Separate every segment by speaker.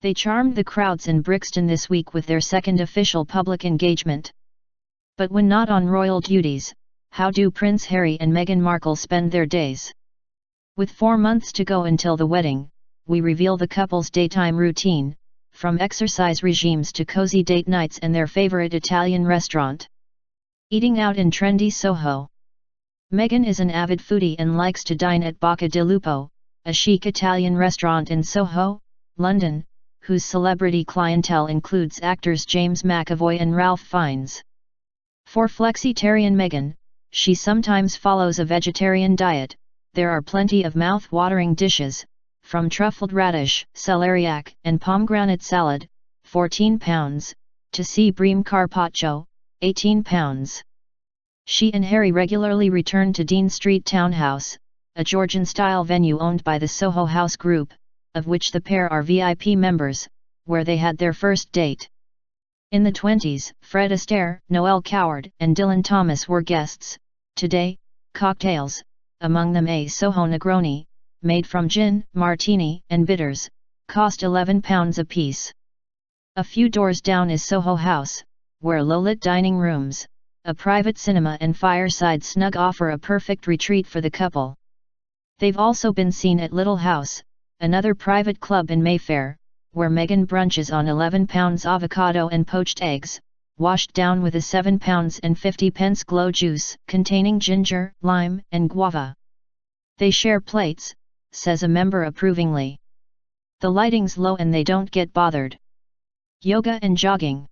Speaker 1: They charmed the crowds in Brixton this week with their second official public engagement. But when not on royal duties, how do Prince Harry and Meghan Markle spend their days? With 4 months to go until the wedding, we reveal the couple's daytime routine, from exercise regimes to cozy date nights and their favorite Italian restaurant. Eating out in trendy Soho. Meghan is an avid foodie and likes to dine at Bocca di Lupo, a chic Italian restaurant in Soho, London, whose celebrity clientele includes actors James McAvoy and Ralph Fiennes. For flexitarian Meghan, she sometimes follows a vegetarian diet. There are plenty of mouth-watering dishes, from truffled radish, celeriac, and pomegranate salad, £14, to sea bream carpaccio, £18. She and Harry regularly return to Dean Street Townhouse, a Georgian-style venue owned by the Soho House Group, of which the pair are VIP members, where they had their first date. In the 20s, Fred Astaire, Noel Coward, and Dylan Thomas were guests. Today, cocktails, among them a Soho Negroni, made from gin, martini, and bitters, cost £11 apiece. A few doors down is Soho House, where low-lit dining rooms, a private cinema and fireside snug offer a perfect retreat for the couple. They've also been seen at Little House, another private club in Mayfair, where Meghan brunches on £11 avocado and poached eggs, washed down with a £7.50 glow juice containing ginger, lime, and guava. They share plates, says a member approvingly. The lighting's low and they don't get bothered. Yoga and jogging.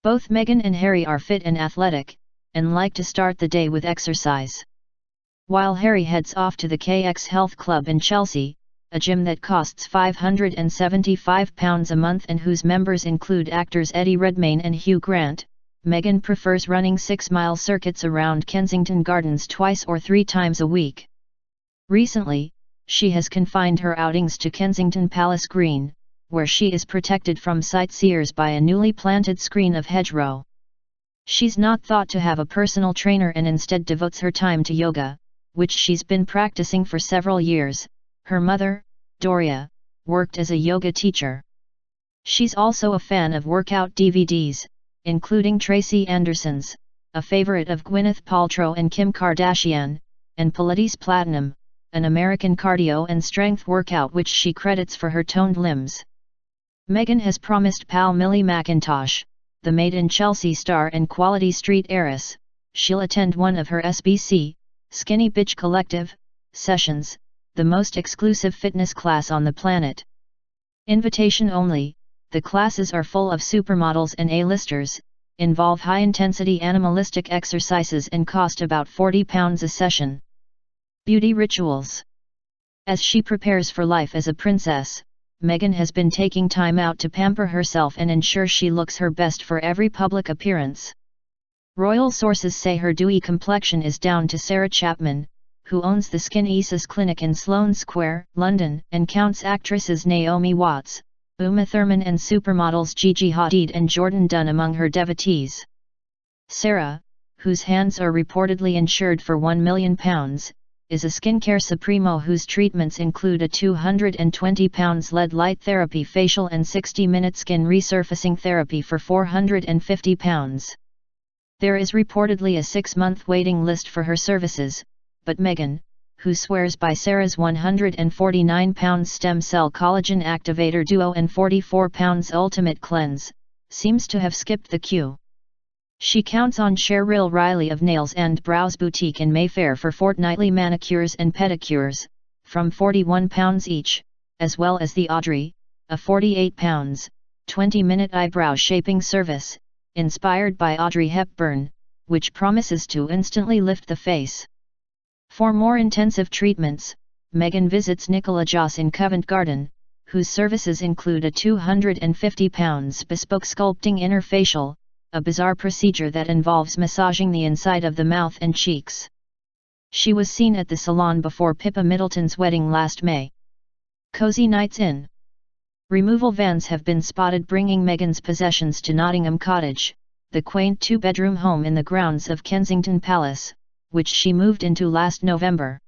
Speaker 1: Both Meghan and Harry are fit and athletic, and like to start the day with exercise. While Harry heads off to the KX Health Club in Chelsea, a gym that costs £575 a month and whose members include actors Eddie Redmayne and Hugh Grant, Meghan prefers running 6-mile circuits around Kensington Gardens 2 or 3 times a week. Recently, she has confined her outings to Kensington Palace Green, where she is protected from sightseers by a newly planted screen of hedgerow. She's not thought to have a personal trainer and instead devotes her time to yoga, which she's been practicing for several years. Her mother, Doria, worked as a yoga teacher. She's also a fan of workout DVDs, including Tracy Anderson's, a favorite of Gwyneth Paltrow and Kim Kardashian, and Pilates Platinum, an American cardio and strength workout which she credits for her toned limbs. Meghan has promised pal Millie McIntosh, the Made in Chelsea star and Quality Street heiress, she'll attend one of her SBC, Skinny Bitch Collective, sessions, the most exclusive fitness class on the planet. Invitation only, the classes are full of supermodels and A-listers, involve high-intensity animalistic exercises and cost about £40 a session. Beauty rituals. As she prepares for life as a princess, Meghan has been taking time out to pamper herself and ensure she looks her best for every public appearance. Royal sources say her dewy complexion is down to Sarah Chapman, who owns the Skin Isis Clinic in Sloane Square, London, and counts actresses Naomi Watts, Uma Thurman and supermodels Gigi Hadid and Jordan Dunn among her devotees. Sarah, whose hands are reportedly insured for £1 million, is a skincare supremo whose treatments include a £220 LED light therapy facial and 60-minute skin resurfacing therapy for £450. There is reportedly a 6-month waiting list for her services, but Meghan, who swears by Sarah's £149 stem cell collagen activator duo and £44 ultimate cleanse, seems to have skipped the queue. She counts on Cheryl Riley of Nails and Brows Boutique in Mayfair for fortnightly manicures and pedicures, from £41 each, as well as the Audrey, a £48, 20-minute eyebrow shaping service, inspired by Audrey Hepburn, which promises to instantly lift the face. For more intensive treatments, Meghan visits Nicola Joss in Covent Garden, whose services include a £250 bespoke sculpting inner facial, a bizarre procedure that involves massaging the inside of the mouth and cheeks. She was seen at the salon before Pippa Middleton's wedding last May. Cozy nights in. Removal vans have been spotted bringing Meghan's possessions to Nottingham Cottage, the quaint 2-bedroom home in the grounds of Kensington Palace, which she moved into last November.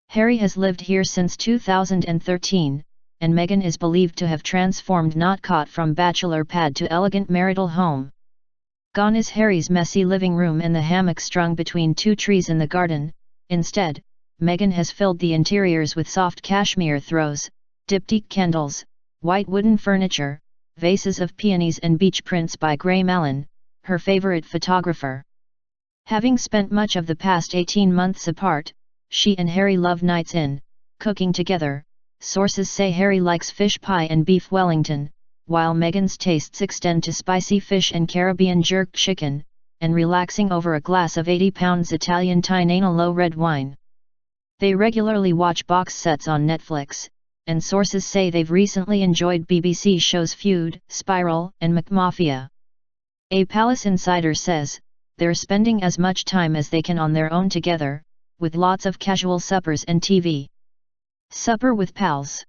Speaker 1: Harry has lived here since 2013, and Meghan is believed to have transformed not caught from bachelor pad to elegant marital home. Gone is Harry's messy living room and the hammock strung between two trees in the garden. Instead, Meghan has filled the interiors with soft cashmere throws, diptyque candles, white wooden furniture, vases of peonies and beach prints by Graham Allen, her favorite photographer. Having spent much of the past 18 months apart, she and Harry love nights in, cooking together. Sources say Harry likes fish pie and beef Wellington, while Meghan's tastes extend to spicy fish and Caribbean jerk chicken, and relaxing over a glass of 80 pounds Italian Tinanello red wine. They regularly watch box sets on Netflix, and sources say they've recently enjoyed BBC shows Feud, Spiral, and McMafia. A palace insider says, they're spending as much time as they can on their own together, with lots of casual suppers and TV. Supper with pals.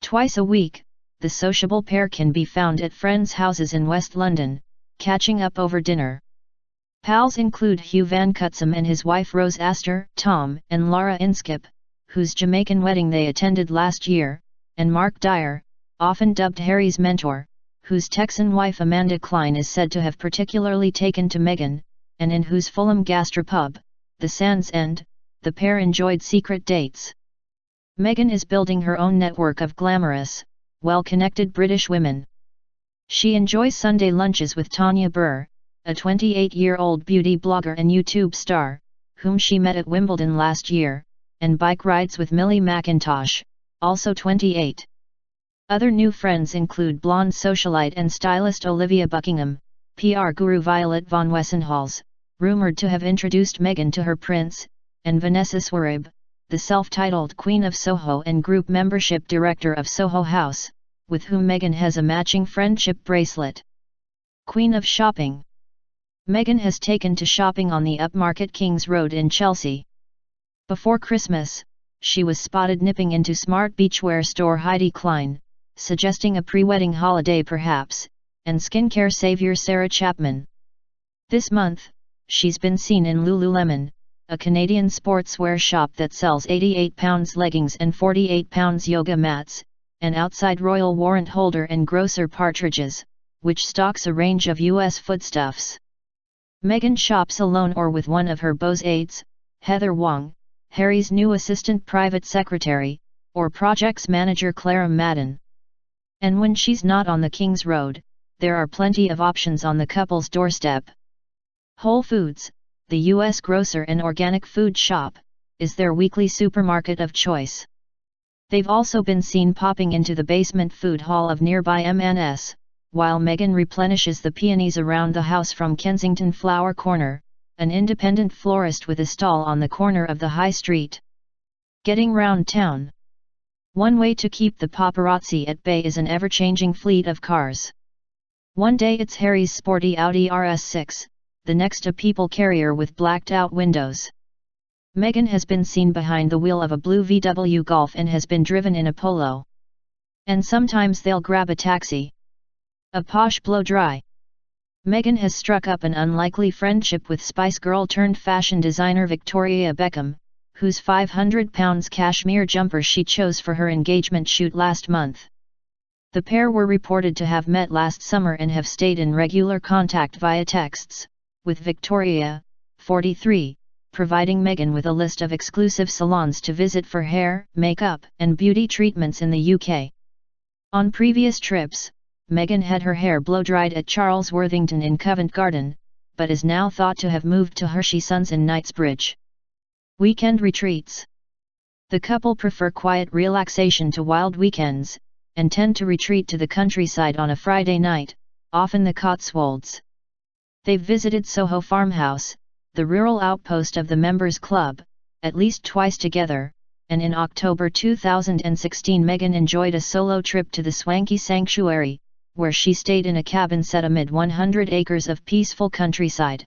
Speaker 1: Twice a week, the sociable pair can be found at friends' houses in West London, catching up over dinner. Pals include Hugh Van Cutsem and his wife Rose Astor, Tom and Laura Inskip, whose Jamaican wedding they attended last year, and Mark Dyer, often dubbed Harry's mentor, whose Texan wife Amanda Klein is said to have particularly taken to Meghan, and in whose Fulham gastropub, the Sands End, the pair enjoyed secret dates. Meghan is building her own network of glamorous, well-connected British women. She enjoys Sunday lunches with Tanya Burr, a 28-year-old beauty blogger and YouTube star, whom she met at Wimbledon last year, and bike rides with Millie McIntosh, also 28. Other new friends include blonde socialite and stylist Olivia Buckingham, PR guru Violet von Wessenhals, rumoured to have introduced Meghan to her prince, and Vanessa Swarib, the self-titled Queen of Soho and Group Membership Director of Soho House, with whom Meghan has a matching friendship bracelet. Queen of Shopping. Meghan has taken to shopping on the upmarket King's Road in Chelsea. Before Christmas, she was spotted nipping into smart beachwear store Heidi Klein, suggesting a pre-wedding holiday perhaps, and skincare savior Sarah Chapman. This month, she's been seen in Lululemon, a Canadian sportswear shop that sells 88-pound leggings and 48-pound yoga mats, and outside Royal Warrant Holder and Grocer Partridges, which stocks a range of U.S. foodstuffs. Meghan shops alone or with one of her beaux aides, Heather Wong, Harry's new assistant private secretary, or projects manager Clara Madden. And when she's not on the King's Road, there are plenty of options on the couple's doorstep. Whole Foods, the U.S. grocer and organic food shop, is their weekly supermarket of choice. They've also been seen popping into the basement food hall of nearby M&S, while Meghan replenishes the peonies around the house from Kensington Flower Corner, an independent florist with a stall on the corner of the high street. Getting round town. One way to keep the paparazzi at bay is an ever-changing fleet of cars. One day it's Harry's sporty Audi RS6, the next a people carrier with blacked-out windows. Meghan has been seen behind the wheel of a blue VW Golf and has been driven in a Polo. And sometimes they'll grab a taxi. A posh blow-dry. Meghan has struck up an unlikely friendship with Spice Girl turned fashion designer Victoria Beckham, whose £500 cashmere jumper she chose for her engagement shoot last month. The pair were reported to have met last summer and have stayed in regular contact via texts, with Victoria, 43, providing Meghan with a list of exclusive salons to visit for hair, makeup, and beauty treatments in the UK. On previous trips, Meghan had her hair blow-dried at Charles Worthington in Covent Garden, but is now thought to have moved to Hershey Sons in Knightsbridge. Weekend retreats. The couple prefer quiet relaxation to wild weekends, and tend to retreat to the countryside on a Friday night, often the Cotswolds. They've visited Soho Farmhouse, the rural outpost of the Members Club, at least twice together, and in October 2016 Meghan enjoyed a solo trip to the swanky sanctuary, where she stayed in a cabin set amid 100 acres of peaceful countryside.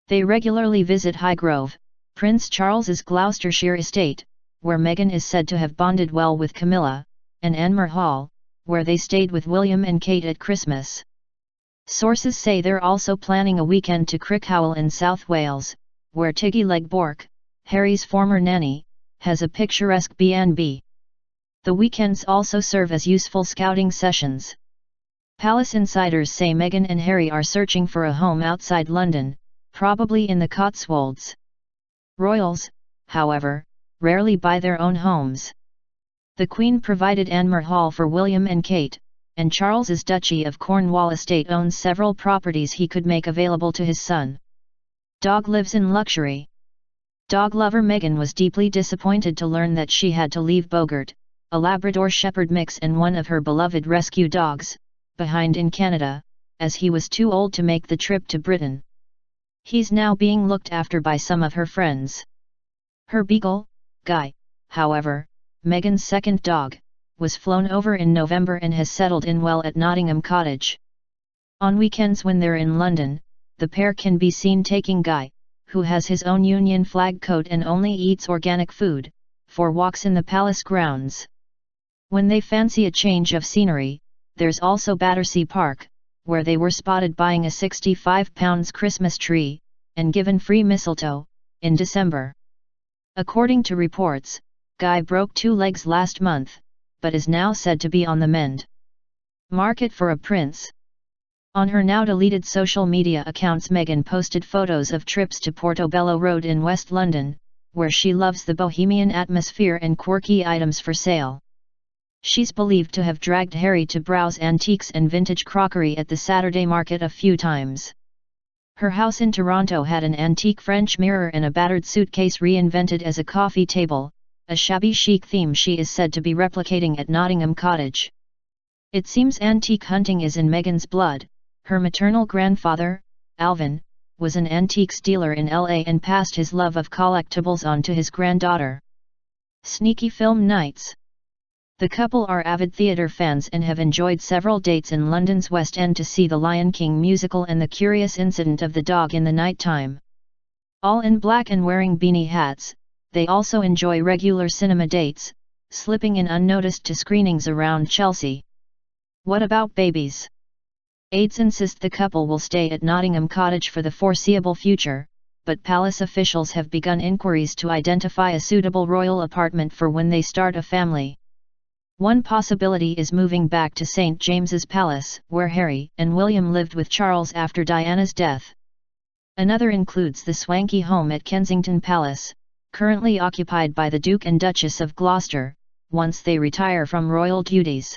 Speaker 1: They regularly visit Highgrove, Prince Charles's Gloucestershire estate, where Meghan is said to have bonded well with Camilla, and Anmer Hall, where they stayed with William and Kate at Christmas. Sources say they're also planning a weekend to Crickhowell in South Wales, where Tiggy Legg Bork, Harry's former nanny, has a picturesque B&B. The weekends also serve as useful scouting sessions. Palace insiders say Meghan and Harry are searching for a home outside London, probably in the Cotswolds. Royals, however, rarely buy their own homes. The Queen provided Anmer Hall for William and Kate, and Charles's Duchy of Cornwall estate owns several properties he could make available to his son. Dog lives in luxury. Dog lover Meghan was deeply disappointed to learn that she had to leave Bogart, a Labrador Shepherd mix and one of her beloved rescue dogs, behind in Canada, as he was too old to make the trip to Britain. He's now being looked after by some of her friends. Her beagle, Guy, however, Meghan's second dog, was flown over in November and has settled in well at Nottingham Cottage. On weekends when they're in London, the pair can be seen taking Guy, who has his own Union flag coat and only eats organic food, for walks in the palace grounds. When they fancy a change of scenery, there's also Battersea Park, where they were spotted buying a £65 Christmas tree, and given free mistletoe, in December. According to reports, Guy broke 2 legs last month, but is now said to be on the mend. Market for a prince. On her now deleted social media accounts, Meghan posted photos of trips to Portobello Road in West London, where she loves the bohemian atmosphere and quirky items for sale. She's believed to have dragged Harry to browse antiques and vintage crockery at the Saturday market a few times. Her house in Toronto had an antique French mirror and a battered suitcase reinvented as a coffee table, a shabby chic theme she is said to be replicating at Nottingham Cottage. It seems antique hunting is in Meghan's blood. Her maternal grandfather, Alvin, was an antiques dealer in LA and passed his love of collectibles on to his granddaughter. Sneaky film nights. The couple are avid theatre fans and have enjoyed several dates in London's West End to see The Lion King musical and The Curious Incident of the Dog in the Night Time. All in black and wearing beanie hats, they also enjoy regular cinema dates, slipping in unnoticed to screenings around Chelsea. What about babies? Aides insist the couple will stay at Nottingham Cottage for the foreseeable future, but palace officials have begun inquiries to identify a suitable royal apartment for when they start a family. One possibility is moving back to St. James's Palace, where Harry and William lived with Charles after Diana's death. Another includes the swanky home at Kensington Palace, currently occupied by the Duke and Duchess of Gloucester, once they retire from royal duties.